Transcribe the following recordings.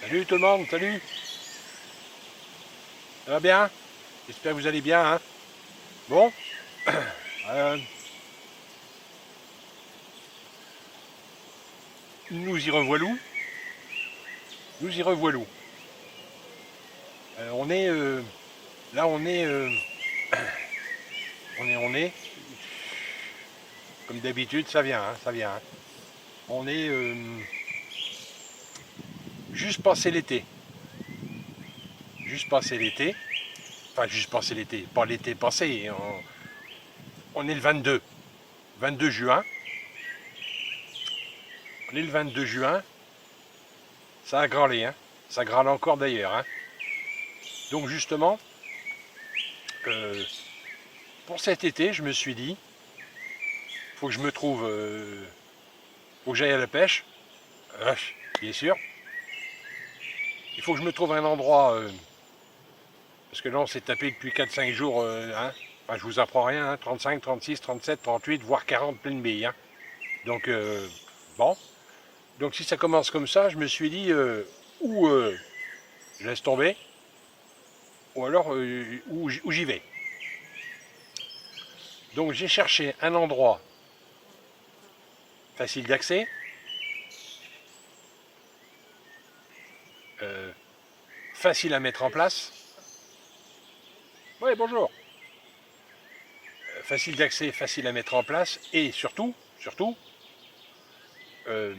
Salut tout le monde, salut. Ça va bien? J'espère que vous allez bien, hein? Bon, euh, nous y revoilou. Nous y revoilou. On est là, on est comme d'habitude, ça vient, hein, ça vient, hein. On est juste passé l'été, juste passé l'été. Enfin, juste passé l'été, pas l'été passé. On est le 22 juin. On est le 22 juin. Ça a grâlé, hein. Ça grâle encore d'ailleurs, hein. Donc justement, euh, pour cet été, je me suis dit, faut que je me trouve, faut que j'aille à la pêche, bien sûr. Il faut que je me trouve un endroit, parce que là on s'est tapé depuis 4-5 jours, hein. Enfin, je vous apprends rien, hein, 35, 36, 37, 38, voire 40 pleine billes, hein. Donc bon, donc si ça commence comme ça, je me suis dit, ou je laisse tomber, ou alors où j'y vais. Donc j'ai cherché un endroit facile d'accès, euh, facile à mettre en place. Oui, bonjour. Facile d'accès, facile à mettre en place et surtout, euh,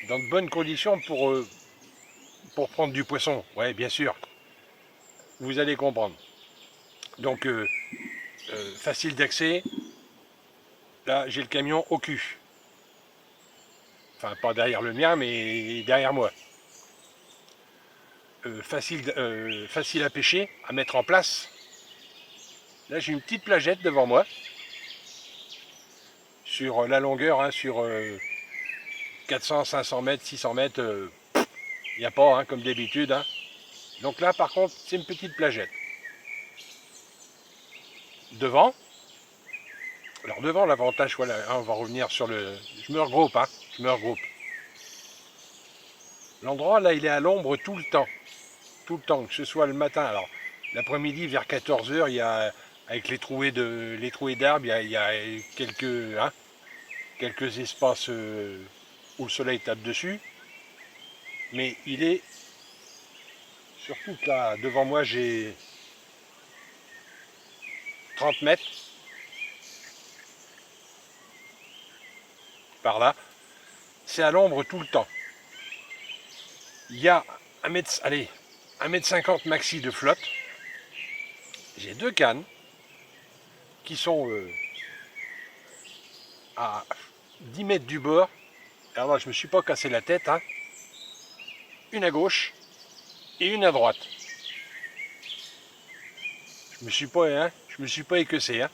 dans de bonnes conditions pour prendre du poisson. Oui, bien sûr, vous allez comprendre. Donc, facile d'accès, là j'ai le camion au cul. Enfin, pas derrière le mien, mais derrière moi. Facile à pêcher, à mettre en place. Là j'ai une petite plagette devant moi, sur la longueur, hein, sur 400, 500 mètres, 600 mètres, il n'y a pas, hein, comme d'habitude, hein. Donc là, par contre, c'est une petite plagette. Devant, alors devant, l'avantage, voilà, hein, on va revenir sur le... Je me regroupe, hein, je me regroupe. L'endroit, là, il est à l'ombre tout le temps. Tout le temps, que ce soit le matin. Alors, l'après-midi, vers 14 h, il y a, avec les trouées d'arbres, il y a quelques, hein, quelques espaces où le soleil tape dessus. Mais il est, surtout que là, devant moi, j'ai 30 mètres par là. C'est à l'ombre tout le temps. Il y a 1 m 50 maxi de flotte. J'ai deux cannes qui sont à 10 mètres du bord. Alors là, je ne me suis pas cassé la tête, hein. Une à gauche et une à droite. Je me suis pas équeussé, hein.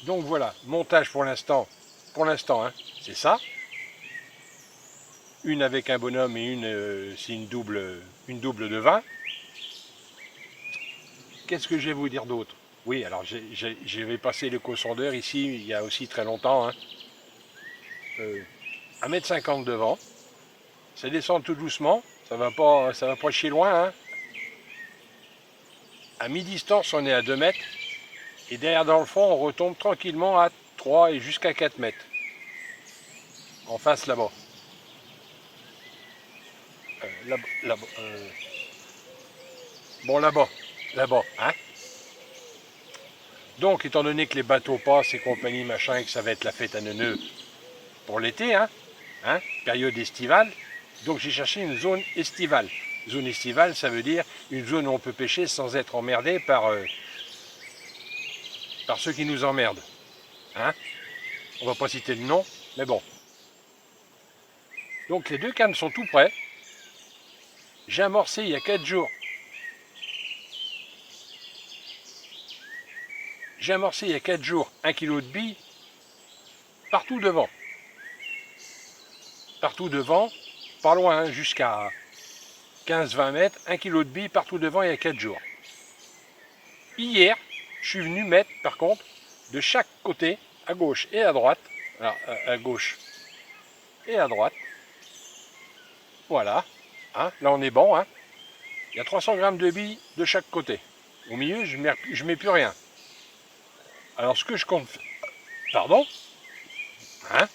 Donc voilà, montage pour l'instant, hein, c'est ça. Une avec un bonhomme et une, c'est une double de 20. Qu'est-ce que je vais vous dire d'autre? Oui, alors j'avais passé l'éco-sondeur ici il y a aussi très longtemps, hein. 1 m 50 devant. Ça descend tout doucement. Ça va pas chier loin, hein. À mi-distance, on est à 2 mètres. Et derrière dans le fond, on retombe tranquillement à 3 et jusqu'à 4 mètres. En face là-bas. Là-bas. Bon, là-bas, hein. Donc, étant donné que les bateaux passent et compagnie, machin, et que ça va être la fête à neuneux pour l'été, hein, période estivale, donc j'ai cherché une zone estivale. Zone estivale, ça veut dire une zone où on peut pêcher sans être emmerdé par ceux qui nous emmerdent. Hein. On va pas citer le nom, mais bon. Donc les deux cannes sont tout prêts. J'ai amorcé il y a 4 jours. J'ai amorcé il y a 4 jours 1 kg de billes partout devant. Partout devant, pas loin, hein, jusqu'à 15-20 mètres, 1 kg de billes partout devant il y a 4 jours. Hier, je suis venu mettre, par contre, de chaque côté, à gauche et à droite, alors à gauche et à droite, Voilà. Hein, là, on est bon. Hein. Il y a 300 grammes de billes de chaque côté. Au milieu, je mets plus rien. Alors, ce que je compte... Pardon. Hein.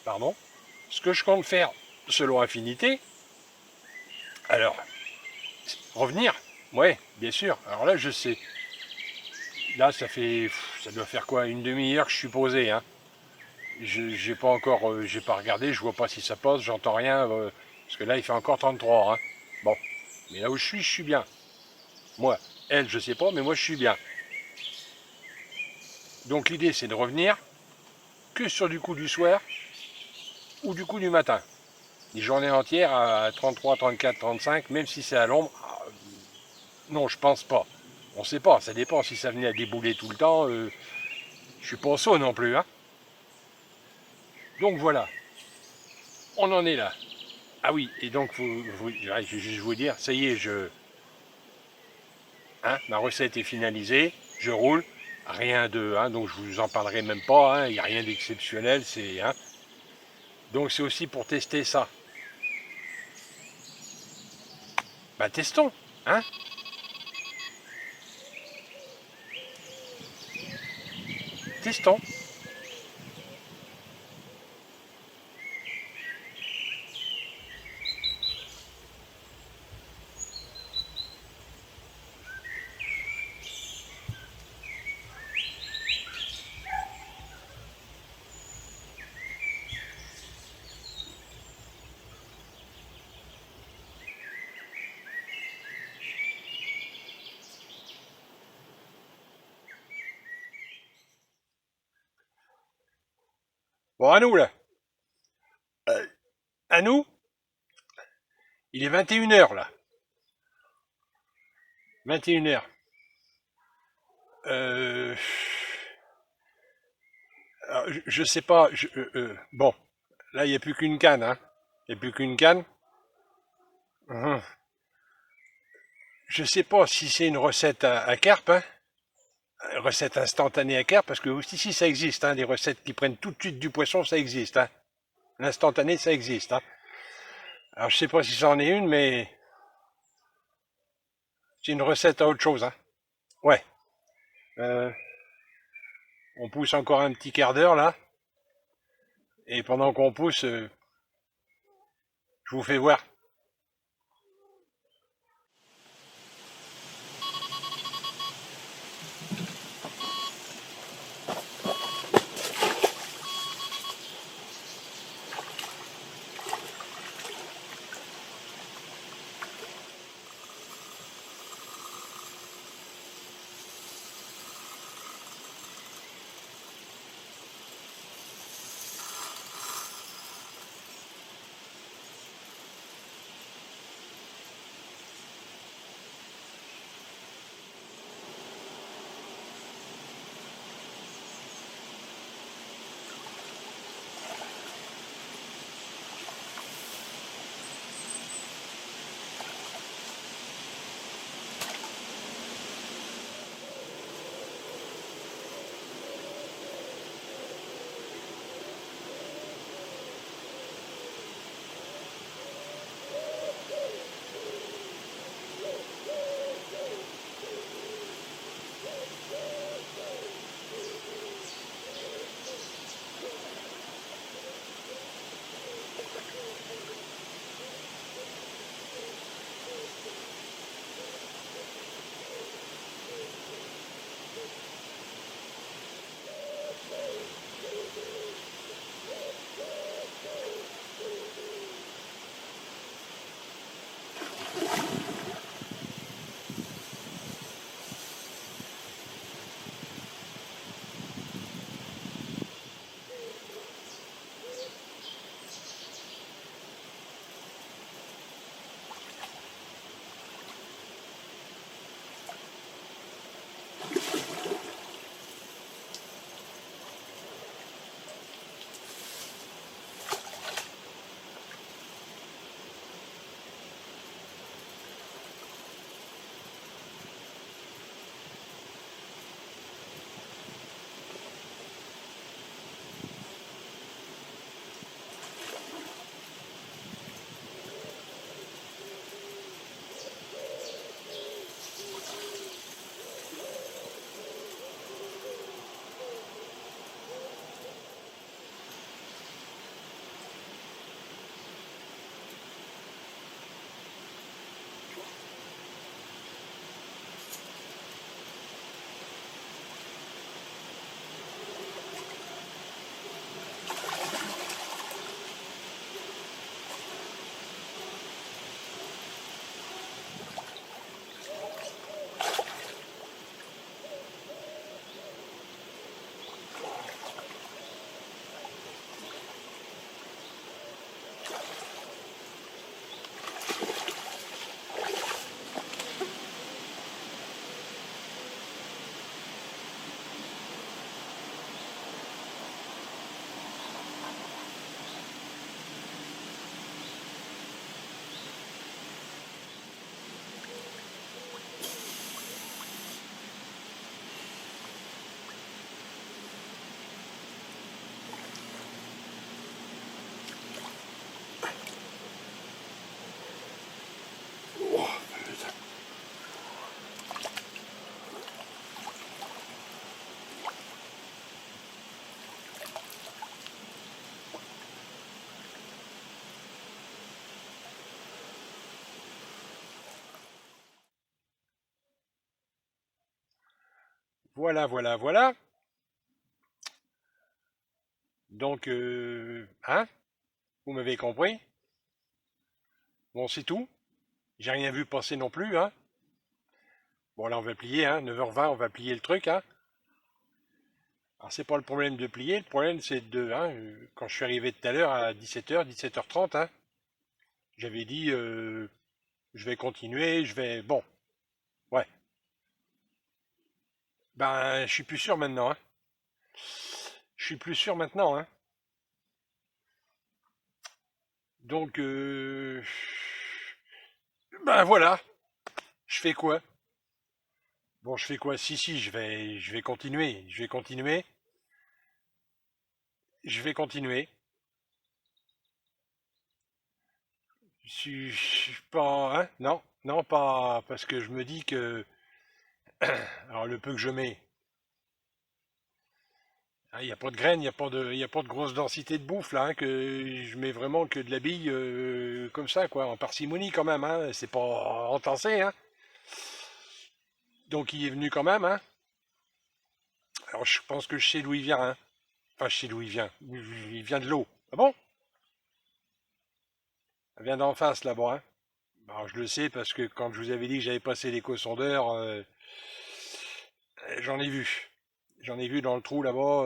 Pardon. Ce que je compte faire, selon Affinité... Alors, revenir. Ouais, bien sûr. Alors là, je sais. Là, ça doit faire quoi, une demi-heure que je suis posé. Hein. J'ai pas encore, j'ai pas regardé, je vois pas si ça passe, j'entends rien, parce que là, il fait encore 33. Hein. Bon, mais là où je suis bien. Moi, elle, je sais pas, mais moi, je suis bien. Donc l'idée, c'est de revenir que sur du coup du soir ou du coup du matin. Des journées entières à 33, 34, 35, même si c'est à l'ombre, non, je pense pas. On sait pas, ça dépend si ça venait à débouler tout le temps. Je suis pas au saut non plus. Hein. Donc voilà, on en est là. Ah oui, et donc je vais juste vous dire, ça y est, ma recette est finalisée, je roule, rien de, donc je vous en parlerai même pas, il n'y a rien d'exceptionnel, donc c'est aussi pour tester ça. Bah testons, hein. Testons. Bon, à nous là. À nous, il est 21h là. 21h. Euh, alors, je sais pas, bon, là il n'y a plus qu'une canne, hein. Il n'y a plus qu'une canne. Hum. Je sais pas si c'est une recette à carpe, hein. Recette instantanée à carpe, parce que ici ça existe, hein, des recettes qui prennent tout de suite du poisson, ça existe. Hein. L'instantané, ça existe. Hein. Alors je sais pas si c'en est une, mais c'est une recette à autre chose. Hein. Ouais. Euh, on pousse encore un petit quart d'heure là, et pendant qu'on pousse, je vous fais voir. Voilà, voilà, voilà. Donc, hein, vous m'avez compris. Bon, c'est tout. J'ai rien vu passer non plus, hein. Bon, là, on va plier, hein. 9h20, on va plier le truc, hein. Alors, c'est pas le problème de plier, le problème, c'est de, hein, quand je suis arrivé tout à l'heure à 17h, 17h30, hein, j'avais dit, je vais continuer, je vais, bon, ouais. Ben, je suis plus sûr maintenant, hein. Je suis plus sûr maintenant, hein. Donc, ben voilà. Je fais quoi? Bon, je fais quoi? Si, si, je vais continuer. Je vais continuer. Je vais continuer. Je suis pas, hein? Non, non, pas parce que je me dis que, alors le peu que je mets, hein, il n'y a pas de graines, il y a pas de grosse densité de bouffe là, hein, que je mets vraiment que de la bille comme ça, quoi, en parcimonie quand même, hein. C'est pas entassé, hein. Donc il est venu quand même, hein. Alors je pense que je sais d'où il vient, hein. Enfin, je sais d'où il vient. Il vient de l'eau. Ah bon? Il vient d'en face là-bas, hein. Alors, je le sais parce que quand je vous avais dit que j'avais passé l'éco-sondeur, j'en ai vu. J'en ai vu dans le trou là-bas.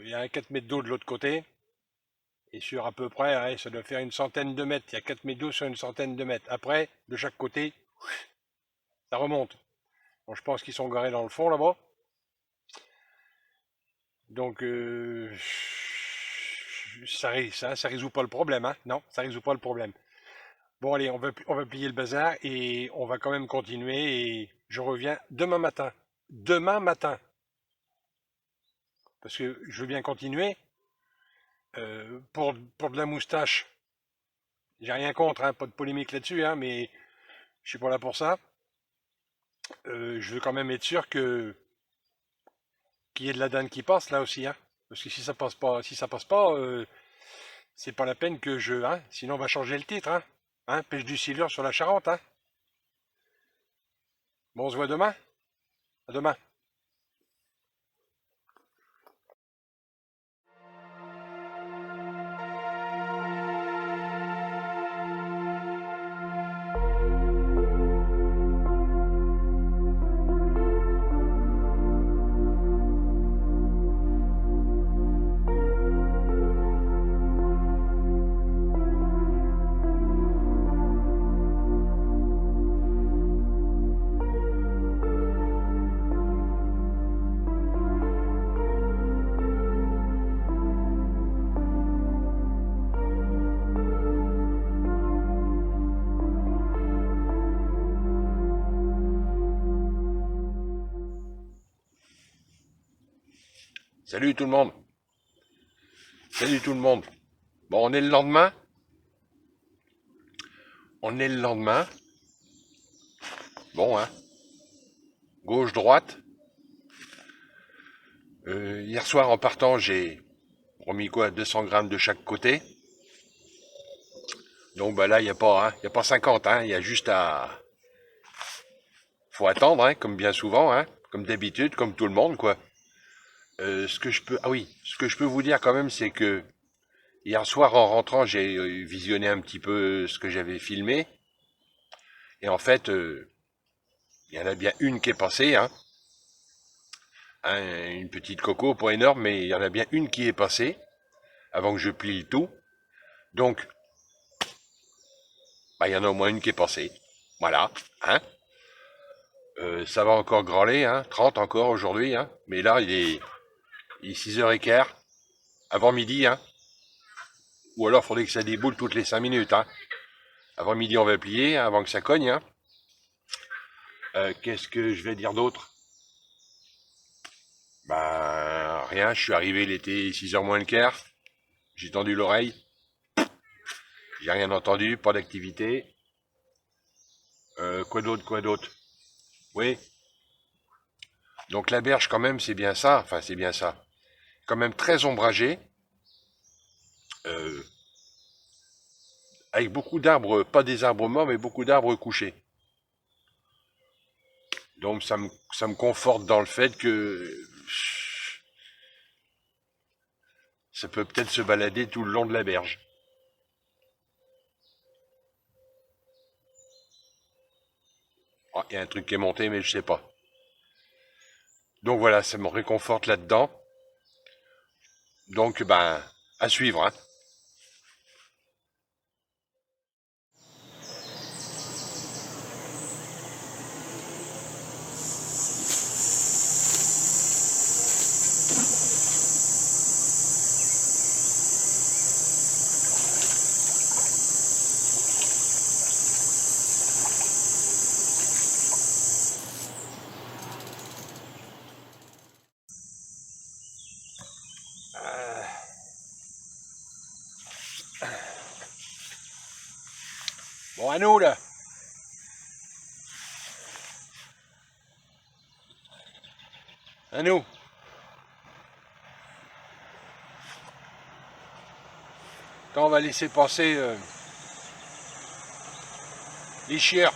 Il y a un 4 mètres d'eau de l'autre côté. Et sur à peu près, ouais, ça doit faire une centaine de mètres. Il y a 4 mètres d'eau sur une centaine de mètres. Après, de chaque côté, ça remonte. Bon, je pense qu'ils sont garés dans le fond là-bas. Donc, ça résout pas le problème, hein. Non, ça résout pas le problème. Bon, allez, on va plier le bazar et on va quand même continuer. Et je reviens demain matin. Demain matin. Parce que je veux bien continuer. Pour de la moustache, j'ai rien contre, hein, pas de polémique là-dessus, hein, mais je suis pas là pour ça. Je veux quand même être sûr qu'il y ait de la dinde qui passe là aussi, hein. Parce que si ça passe pas, c'est pas la peine que hein, sinon on va changer le titre, hein. Hein, pêche du silure sur la Charente, hein. Bon, on se voit demain. À demain. Salut tout le monde. Salut tout le monde. Bon, on est le lendemain. On est le lendemain. Bon, hein. Gauche, droite. Hier soir en partant, j'ai remis quoi, 200 grammes de chaque côté. Donc bah là, il n'y a pas, hein, y a pas 50, hein, il y a juste à, faut attendre, hein, comme bien souvent, hein, comme d'habitude, comme tout le monde, quoi. Ce que je peux vous dire quand même, c'est que hier soir en rentrant, j'ai visionné un petit peu ce que j'avais filmé, et en fait, il y en a bien une qui est passée, hein, une petite coco, pas énorme, mais il y en a bien une qui est passée avant que je plie le tout. Donc, bah, il y en a au moins une qui est passée. Voilà, hein. Ça va encore grâler, hein, 30 encore aujourd'hui, hein, mais là, il est 6h15, avant midi, hein. Ou alors, il faudrait que ça déboule toutes les 5 minutes, hein. Avant midi, on va plier, hein, avant que ça cogne, hein. Qu'est-ce que je vais dire d'autre? Bah, rien, je suis arrivé, il était 6h moins le quart. J'ai tendu l'oreille. J'ai rien entendu, pas d'activité. Quoi d'autre, quoi d'autre? Oui. Donc la berge, quand même, c'est bien ça. Enfin, c'est bien ça. Quand même très ombragé. Euh, avec beaucoup d'arbres, pas des arbres morts, mais beaucoup d'arbres couchés. Donc ça me conforte dans le fait que ça peut peut-être se balader tout le long de la berge. Ah, il y a un truc qui est monté, mais je sais pas. Donc voilà, ça me réconforte là-dedans. Donc ben, à suivre, hein. Bon, à nous là. À nous. Quand on va laisser passer les chieurs.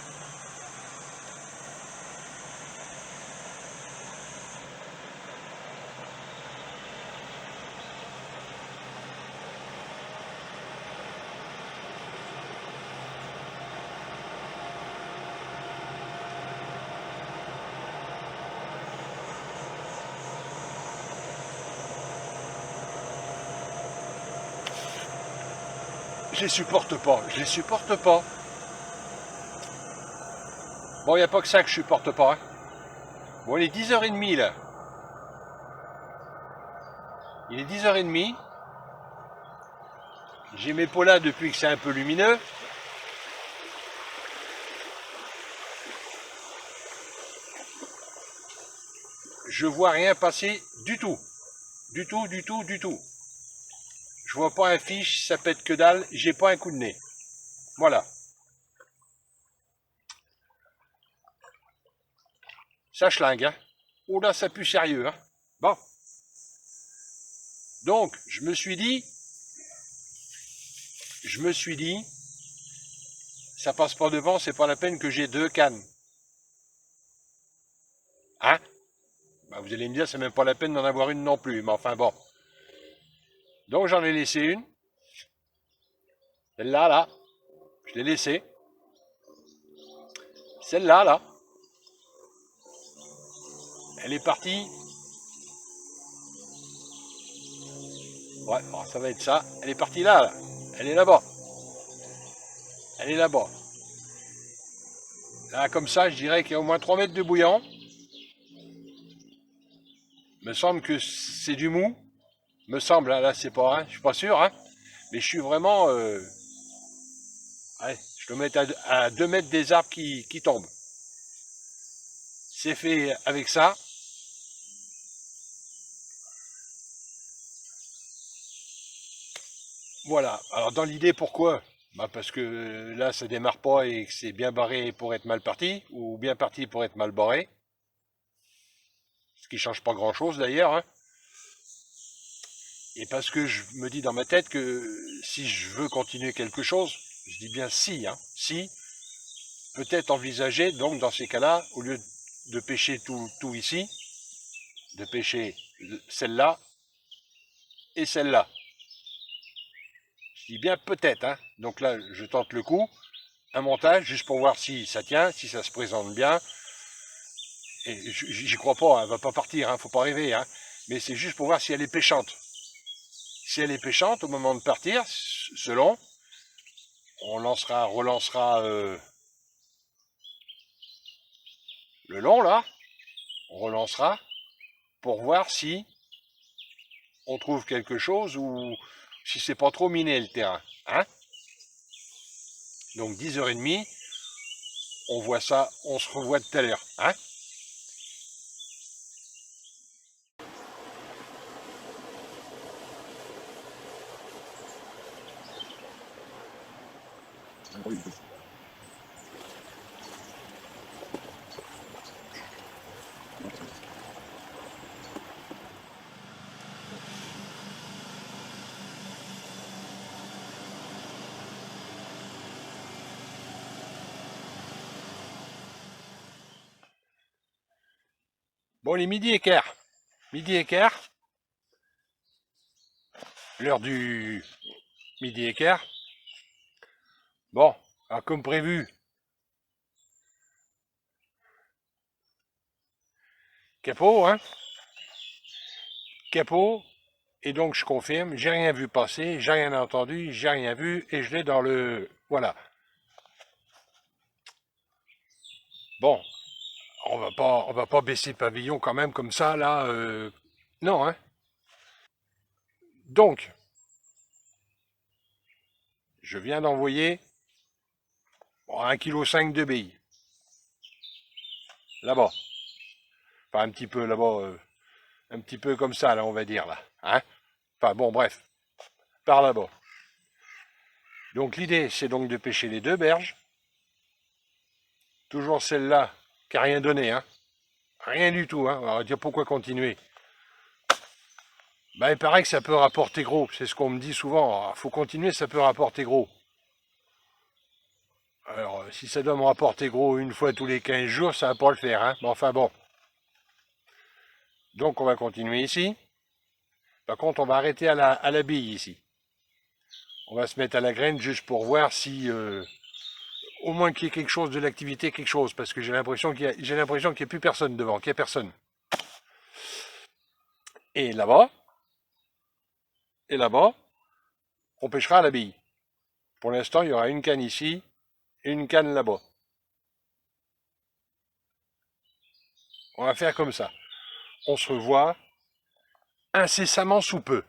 Je les supporte pas, je les supporte pas. Bon, il n'y a pas que ça que je supporte pas. Hein. Bon, il est 10h30 là. Il est 10h30. J'ai mes pots là depuis que c'est un peu lumineux. Je vois rien passer du tout. Du tout, du tout, du tout. Je vois pas un fiche, ça pète que dalle, j'ai pas un coup de nez. Voilà. Ça schlingue, hein. Oh là, ça pue sérieux, hein. Bon. Donc, je me suis dit, ça passe pas devant, c'est pas la peine que j'ai 2 cannes. Hein? Bah, vous allez me dire, c'est même pas la peine d'en avoir une non plus, mais enfin bon. Donc j'en ai laissé une. Celle-là, là, je l'ai laissée. Celle-là, là, elle est partie. Ouais, bon, ça va être ça. Elle est partie là, là. Elle est là-bas. Elle est là-bas. Là, comme ça, je dirais qu'il y a au moins 3 mètres de bouillon. Me semble que c'est du mou. Me semble, hein, là, c'est pas, hein, je suis pas sûr, hein. Mais je suis vraiment. Ouais, je dois mettre à 2 mètres des arbres qui tombent. C'est fait avec ça. Voilà. Alors dans l'idée, pourquoi? Bah parce que là, ça démarre pas et que c'est bien barré pour être mal parti, ou bien parti pour être mal barré. Ce qui change pas grand-chose d'ailleurs. Hein. Et parce que je me dis dans ma tête que si je veux continuer quelque chose, je dis bien si, hein, si, peut-être envisager, donc dans ces cas-là, au lieu de pêcher tout ici, de pêcher celle-là et celle-là. Je dis bien peut-être, hein. Donc là, je tente le coup, un montage, juste pour voir si ça tient, si ça se présente bien. Et j'y crois pas, hein, elle va pas partir, hein, faut pas rêver, hein. Mais c'est juste pour voir si elle est pêchante. Si elle est pêchante, au moment de partir, selon, on relancera le long là, on relancera pour voir si on trouve quelque chose ou si c'est pas trop miné le terrain. Hein. Donc 10h30, on voit ça, on se revoit tout à l'heure. Hein. Bon, les midi et quart. Midi et quart. L'heure du midi et quart. Bon, alors comme prévu, capot, hein. Capot. Et donc je confirme, j'ai rien vu passer, j'ai rien entendu, j'ai rien vu, et je l'ai dans le... Voilà. Bon, on va pas baisser pavillon quand même comme ça, là. Non, hein. Donc, je viens d'envoyer 1,5 kg de billes. Là-bas. Enfin, un petit peu là-bas. Un petit peu comme ça, là, on va dire, là. Hein. Enfin, bon, bref. Par là-bas. Donc, l'idée, c'est donc de pêcher les deux berges. Toujours celle-là, qui n'a rien donné, hein. Rien du tout, hein. On va dire pourquoi continuer. Bah, il paraît que ça peut rapporter gros. C'est ce qu'on me dit souvent. Il faut continuer, ça peut rapporter gros. Alors, si ça doit me rapporter gros une fois tous les 15 jours, ça va pas le faire, hein. Mais enfin bon. Donc, on va continuer ici. Par contre, on va arrêter à la bille ici. On va se mettre à la graine juste pour voir si, au moins qu'il y ait quelque chose de l'activité, quelque chose. Parce que j'ai l'impression qu'il n'y a plus personne devant, qu'il n'y a personne. Et là-bas, et là-bas, on pêchera à la bille. Pour l'instant, il y aura une canne ici et une canne là-bas. On va faire comme ça. On se revoit incessamment sous peu.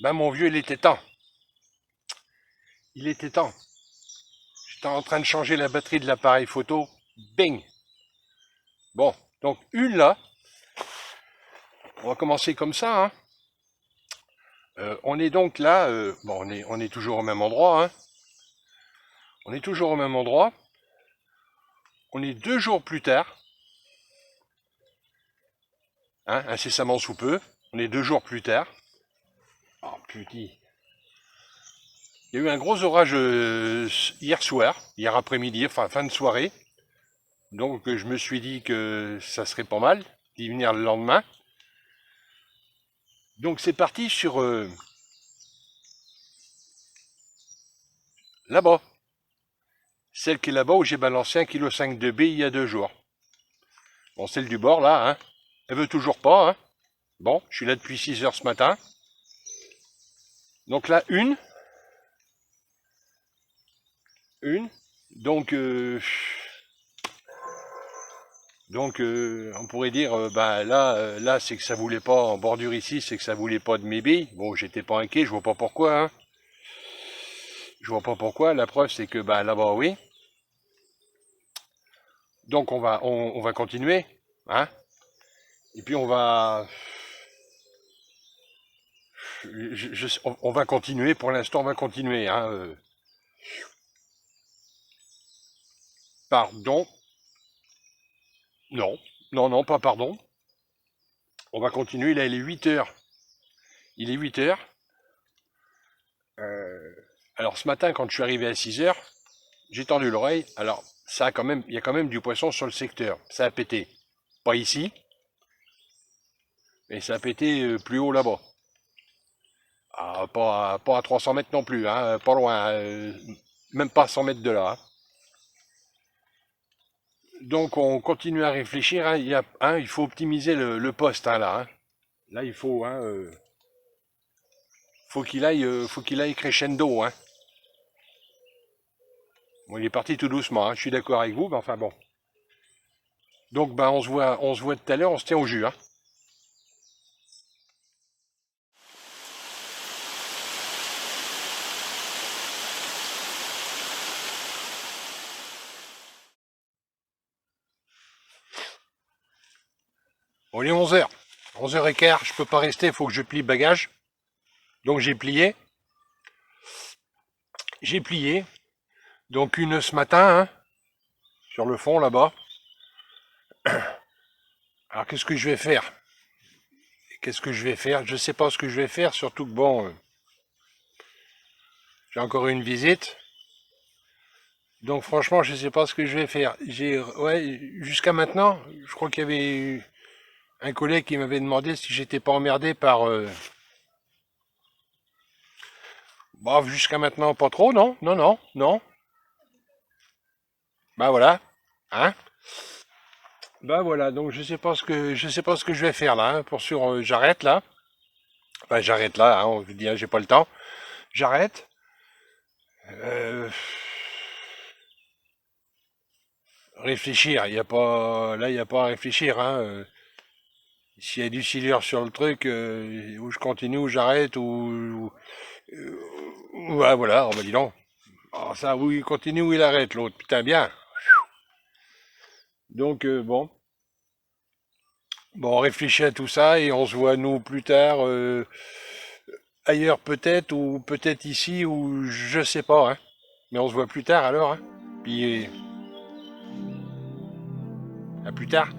Ben mon vieux, il était temps. Il était temps. J'étais en train de changer la batterie de l'appareil photo. Bing. Bon, donc une là. On va commencer comme ça, hein. On est donc là. Bon, on est toujours au même endroit, hein. On est toujours au même endroit. On est 2 jours plus tard, hein, incessamment sous peu. On est 2 jours plus tard. Oh putain. Il y a eu un gros orage hier soir, hier après-midi, enfin fin de soirée. Donc je me suis dit que ça serait pas mal d'y venir le lendemain. Donc c'est parti sur là-bas. Celle qui est là-bas où j'ai balancé 1,5 kg de billes il y a 2 jours. Bon, celle du bord là, hein. Elle veut toujours pas, hein. Bon, je suis là depuis 6 heures ce matin. Donc là, une. Donc, on pourrait dire, bah là, c'est que ça voulait pas, en bordure ici, c'est que ça voulait pas de mes billes. Bon, j'étais pas inquiet, je vois pas pourquoi, hein. Je vois pas pourquoi. La preuve, c'est que, bah là-bas, oui. Donc, on va continuer, hein. Et puis, on va continuer. Pour l'instant, on va continuer, hein. Pardon. Non, non, non, pas pardon. On va continuer. Là, il est 8 heures. Il est 8 heures. Alors, ce matin, quand je suis arrivé à 6 heures, j'ai tendu l'oreille. Alors, il y a quand même du poisson sur le secteur. Ça a pété. Pas ici, mais ça a pété plus haut là-bas. Ah, pas à 300 mètres non plus, hein, pas loin, même pas 100 mètres de là, hein. Donc on continue à réfléchir, hein, il faut optimiser le poste, hein, là, hein. Là il faut, hein, faut qu'il aille crescendo, hein. Bon, il est parti tout doucement, hein, je suis d'accord avec vous, mais enfin bon. Donc bah on se voit tout à l'heure, on se tient au jus, hein. Bon, il est 11 heures, 11h15, je peux pas rester, il faut que je plie bagage. Donc j'ai plié. Donc une ce matin, hein, sur le fond là-bas. Alors qu'est-ce que je vais faire? Qu'est-ce que je vais faire? Je sais pas ce que je vais faire, surtout que bon, j'ai encore une visite. Donc franchement, je sais pas ce que je vais faire. Ouais, jusqu'à maintenant, je crois qu'il y avait un collègue qui m'avait demandé si j'étais pas emmerdé par. Bah, jusqu'à maintenant, pas trop, non, non, non, non. Bah voilà, hein. Bah voilà, donc je sais pas ce que je vais faire là, hein. Pour sûr, j'arrête là. Enfin, j'arrête là, hein, on vous dit, hein, j'ai pas le temps. J'arrête. Euh, Réfléchir, il y a pas, là, il y a pas à réfléchir, hein. S'il y a du silure sur le truc, où je continue, où j'arrête, ouais, voilà, on va dire non. Ah, ça, où il continue, où il arrête, l'autre. Putain, bien. Donc, bon, on réfléchit à tout ça et on se voit, nous, plus tard, ailleurs peut-être, ou peut-être ici, ou je sais pas, hein. Mais on se voit plus tard alors, hein. Puis, à plus tard.